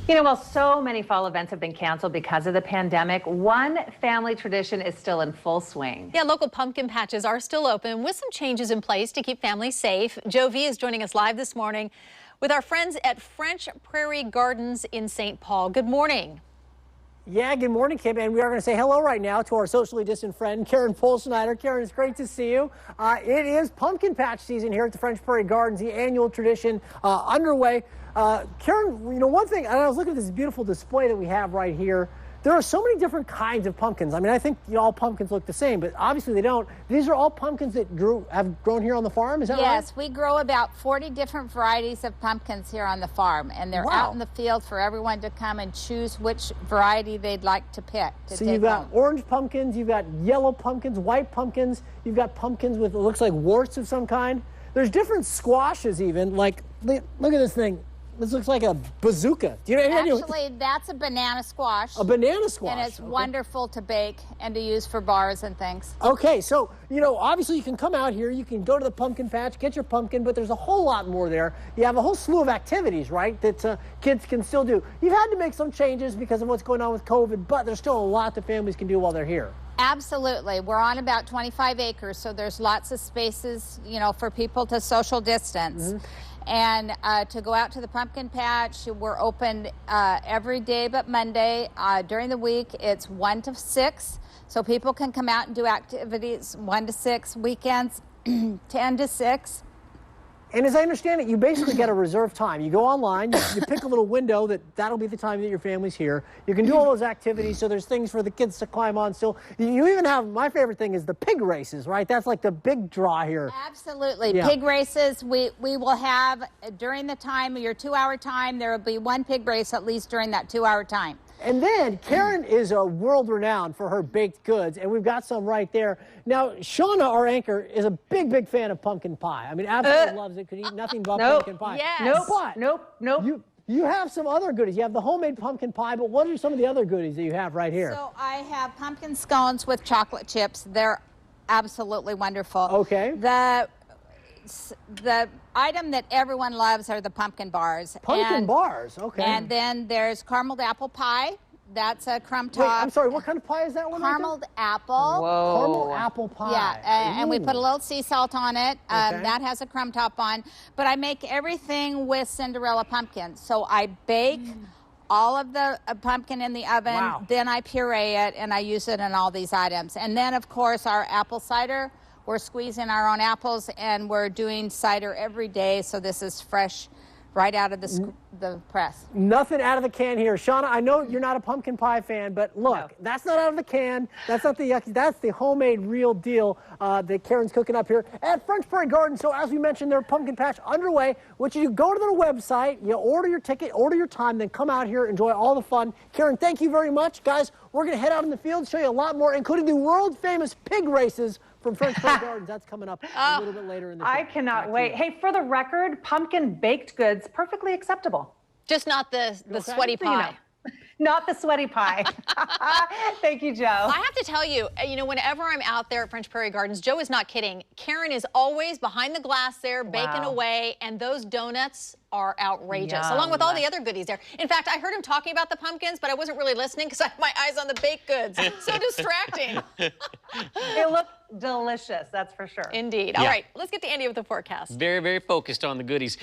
While so many fall events have been canceled because of the pandemic, one family tradition is still in full swing. Yeah, local pumpkin patches are still open with some changes in place to keep families safe. Joe V is joining us live this morning with our friends at French Prairie Gardens in St. Paul. Good morning. Yeah, good morning, Kim. And we are going to say hello right now to our socially distant friend, Karen Polschneider. Karen, it's great to see you. It is pumpkin patch season here at the French Prairie Gardens, the annual tradition underway. Karen, one thing, and I was looking at this beautiful display that we have right here. There are so many different kinds of pumpkins. I mean, I think all pumpkins look the same, but obviously they don't. These are all pumpkins that have grown here on the farm, is that right? Yes, we grow about 40 different varieties of pumpkins here on the farm, and they're out in the field for everyone to come and choose which variety they'd like to pick. So you've got orange pumpkins, you've got yellow pumpkins, white pumpkins, you've got pumpkins with, it looks like warts of some kind. There's different squashes even, like, look at this thing. This looks like a bazooka. Do you know? Actually, that's a banana squash. A banana squash. And it's wonderful to bake and to use for bars and things. Okay, so, obviously you can come out here, you can go to the pumpkin patch, get your pumpkin, but there's a whole lot more there. You have a whole slew of activities, right, that kids can still do. You've had to make some changes because of what's going on with COVID, but there's still a lot that families can do while they're here. Absolutely. We're on about 25 acres, so there's lots of spaces, for people to social distance. Mm-hmm. And to go out to the pumpkin patch, we're open every day but Monday. During the week, it's 1 to 6, so people can come out and do activities 1 to 6. Weekends, 10 to 6. And as I understand it, you basically get a reserved time. You go online, you pick a little window that'll be the time that your family's here. You can do all those activities, so there's things for the kids to climb on still. You even have, my favorite thing is the pig races, right? That's like the big draw here. Absolutely. Yeah. Pig races, we will have, during the time, your 2-hour time, there will be one pig race at least during that 2-hour time. And then Karen is world-renowned for her baked goods, and we've got some right there. Now, Shauna, our anchor, is a big, big fan of pumpkin pie. I mean, absolutely loves it. Could eat nothing but pumpkin pie. Yes. Nope. You have some other goodies. You have the homemade pumpkin pie, but what are some of the other goodies that you have right here? So I have pumpkin scones with chocolate chips. They're absolutely wonderful. Okay. The item that everyone loves are the pumpkin bars. Pumpkin bars, okay. And then there's carameled apple pie. That's a crumb top. Wait, I'm sorry, what kind of pie is that one? Carameled apple. Whoa. Caramel apple pie. Yeah, and we put a little sea salt on it. That has a crumb top on. But I make everything with Cinderella pumpkins. So I bake all of the pumpkin in the oven, then I puree it, and I use it in all these items. And then, of course, our apple cider. We're squeezing our own apples, and we're doing cider every day, so this is fresh right out of the press. Nothing out of the can here. Shauna, I know you're not a pumpkin pie fan, but look, that's not out of the can. That's not the yucky. That's the homemade real deal that Karen's cooking up here at French Prairie Gardens. So as we mentioned, their pumpkin patch underway, which you go to their website, you order your ticket, order your time, then come out here, enjoy all the fun. Karen, thank you very much. Guys, we're going to head out in the field, show you a lot more, including the world-famous pig races from French Prairie Gardens. That's coming up a little bit later in the show. I cannot wait. Hey, for the record, pumpkin baked goods, perfectly acceptable. Just not the sweaty pie. Not the sweaty pie. Thank you, Joe. I have to tell you, whenever I'm out there at French Prairie Gardens, Joe is not kidding. Karen is always behind the glass there, baking away, and those donuts are outrageous, along with all the other goodies there. In fact, I heard him talking about the pumpkins, but I wasn't really listening because I had my eyes on the baked goods. So distracting. They look delicious, that's for sure. Indeed. All right, let's get to Andy with the forecast. Very, very focused on the goodies.